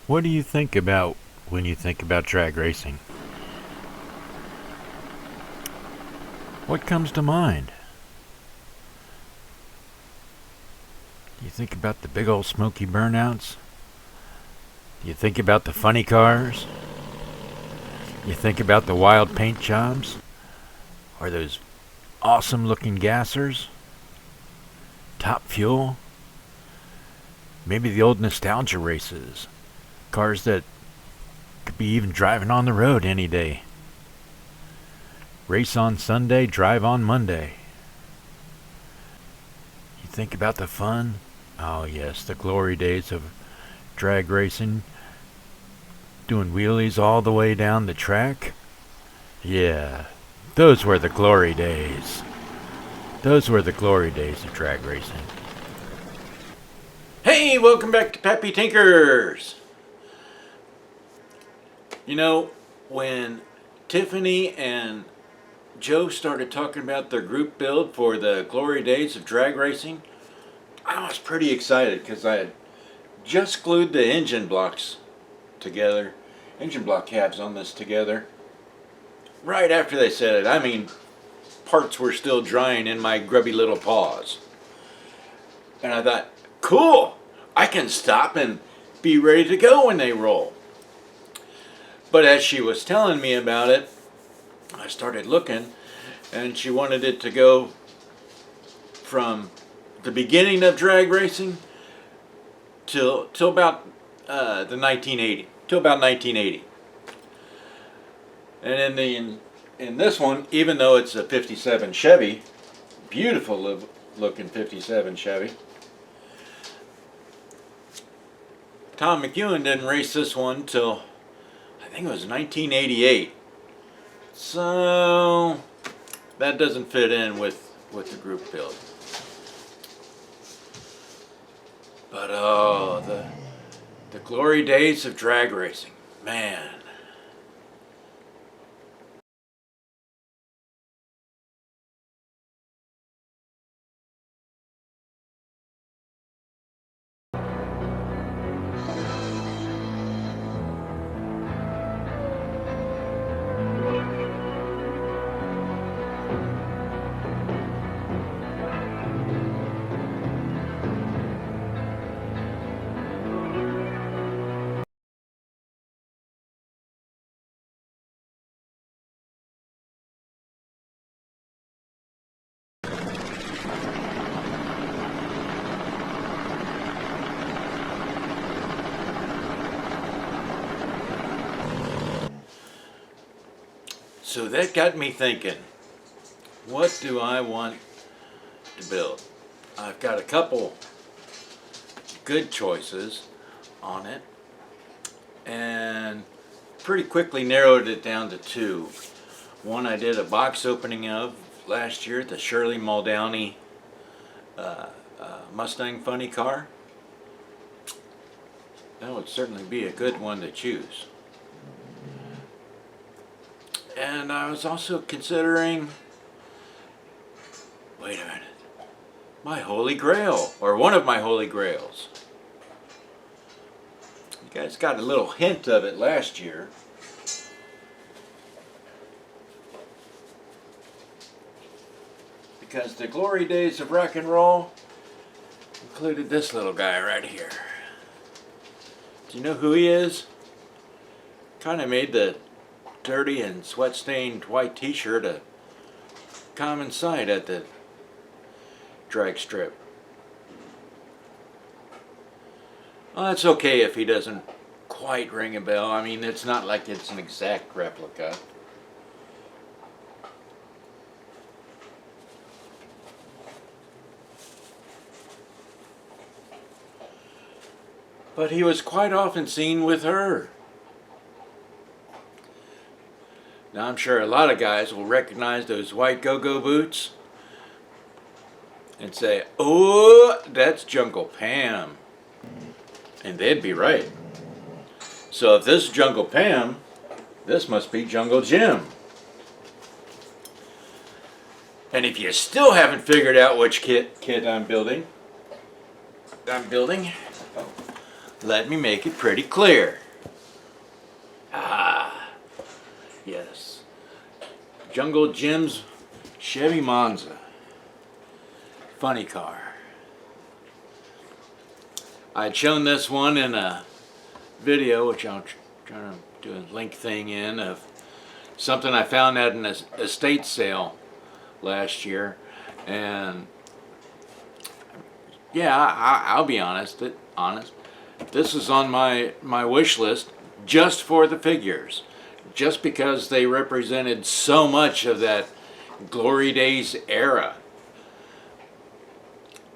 What do you think about when you think about drag racing? What comes to mind? Do you think about the big old smoky burnouts? Do you think about the funny cars? You think about the wild paint jobs? Or those awesome looking gassers? Top fuel? Maybe the old nostalgia races. Cars that could be even driving on the road any day. Race on Sunday, drive on Monday. You think about the fun? Oh yes, the glory days of drag racing. Doing wheelies all the way down the track. Yeah, those were the glory days. Those were the glory days of drag racing. Hey, welcome back to Pappy Tinkers. You know, when Tiffany and Joe started talking about their group build for the glory days of drag racing, I was pretty excited because I had just glued the engine blocks together, engine block cabs on this together. Right after they said it, I mean, parts were still drying in my grubby little paws. And I thought, cool, I can stop and be ready to go when they roll. But as she was telling me about it, I started looking, and she wanted it to go from the beginning of drag racing till about the 1980, till about 1980. And in this one, even though it's a 57 Chevy, beautiful looking 57 Chevy, Tom McEwen didn't race this one till I think it was 1988. So that doesn't fit in with the group build. But oh, the glory days of drag racing, man. So that got me thinking, what do I want to build? I've got a couple good choices on it and pretty quickly narrowed it down to two. One I did a box opening of last year, the Shirley Muldowny Mustang funny car. That would certainly be a good one to choose. And I was also considering, wait a minute, my holy grail, or one of my holy grails. You guys got a little hint of it last year. Because the glory days of rock and roll included this little guy right here. Do you know who he is? Kind of made the dirty and sweat-stained white t-shirt a common sight at the drag strip. Well, that's okay if he doesn't quite ring a bell. I mean, it's not like it's an exact replica. But he was quite often seen with her. Now I'm sure a lot of guys will recognize those white go-go boots and say, oh, that's Jungle Pam. And they'd be right. So if this is Jungle Pam, this must be Jungle Jim. And if you still haven't figured out which kit I'm building, let me make it pretty clear. Ah, yes. Jungle Jim's Chevy Monza. Funny car. I'd shown this one in a video, which I'll try to do a link thing in, of something I found at an estate sale last year. And yeah, I'll be honest. This is on my wish list just for the figures, just because they represented so much of that Glory Days era.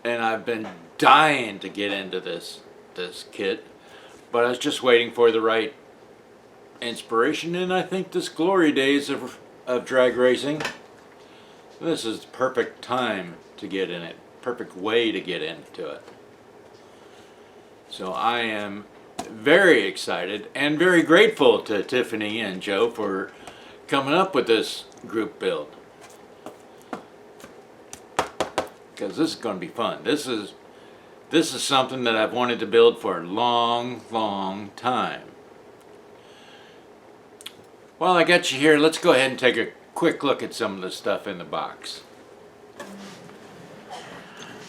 And I've been dying to get into this kit, but I was just waiting for the right inspiration, and I think this Glory Days of drag racing, this is the perfect time to get in it, perfect way to get into it. So I am very excited and very grateful to Tiffany and Joe for coming up with this group build, because this is going to be fun. This is something that I've wanted to build for a long time. While I got you here, let's go ahead and take a quick look at some of the stuff in the box.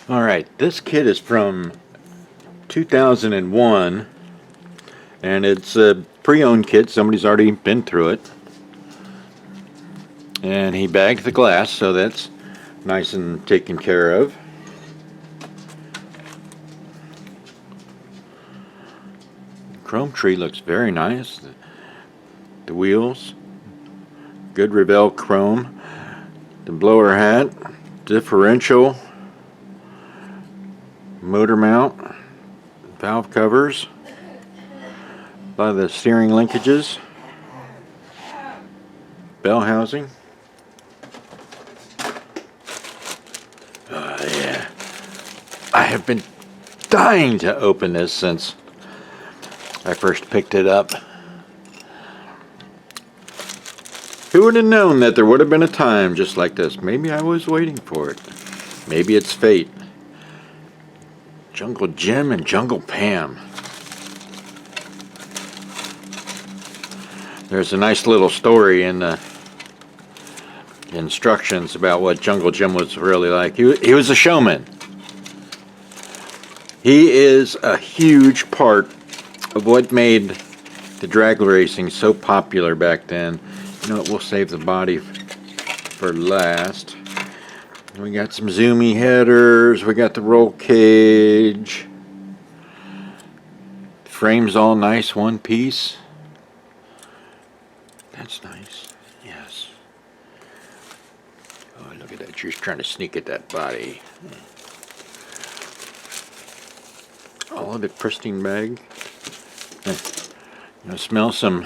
Alright, this kit is from 2001, and it's a pre-owned kit. Somebody's already been through it. And he bagged the glass, so that's nice and taken care of. Chrome tree looks very nice. The wheels, good Revell chrome. The blower hat, differential, motor mount, valve covers, a lot of the steering linkages, bell housing. Yeah, I have been dying to open this since I first picked it up. Who would have known that there would have been a time just like this? Maybe I was waiting for it. Maybe it's fate. Jungle Jim and Jungle Pam. There's a nice little story in the instructions about what Jungle Jim was really like. He was a showman. He is a huge part of what made the drag racing so popular back then. You know what, we'll save the body for last. We got some zoomy headers, we got the roll cage. Frame's all nice, one piece. That's nice, yes. Oh, look at that, she's trying to sneak at that body. Oh, the pristine bag. You smell some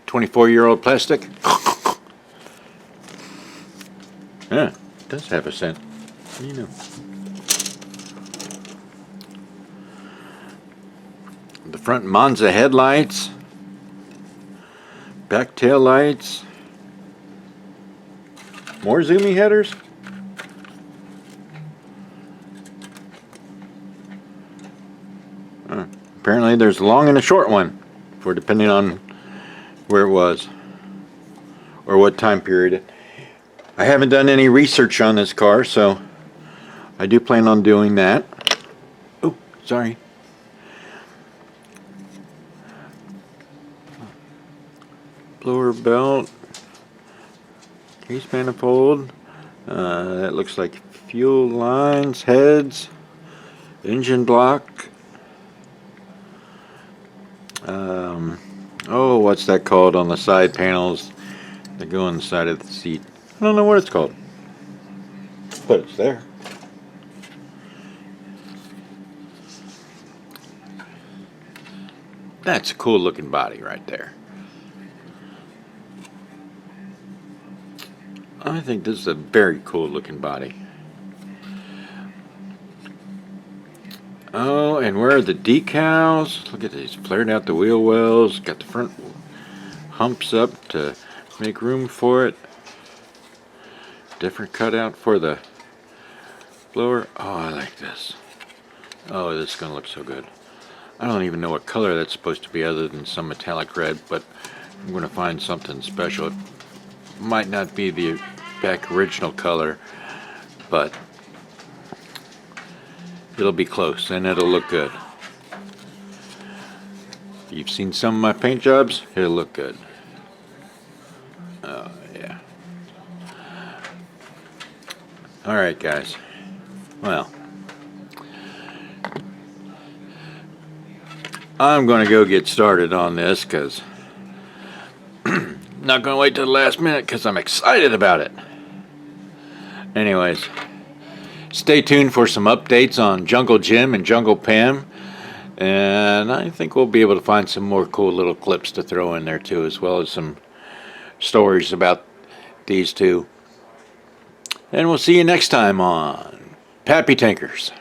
24-year-old plastic? Yeah, it does have a scent. You know. The front Monza headlights, back tail lights, more zoomy headers. Apparently there's a long and a short one, for depending on where it was or what time period. I haven't done any research on this car, so I do plan on doing that. Oh, sorry. Blower belt, case manifold, that looks like fuel lines, heads, engine block. Oh, what's that called on the side panels that go on the side of the seat? I don't know what it's called, but it's there. That's a cool looking body right there. I think this is a very cool looking body. Oh, and where are the decals? Look at these, flared out the wheel wells, got the front humps up to make room for it. Different cutout for the blower. Oh, I like this. Oh, this is going to look so good. I don't even know what color that's supposed to be other than some metallic red, but I'm going to find something special. It might not be the back original color, but it'll be close and it'll look good. You've seen some of my paint jobs, it'll look good. Oh yeah. Alright guys, well, I'm going to go get started on this because I'm not going to wait till the last minute because I'm excited about it. Anyways, stay tuned for some updates on Jungle Jim and Jungle Pam, and I think we'll be able to find some more cool little clips to throw in there too, as well as some stories about these two. And we'll see you next time on Pappy Tinkers.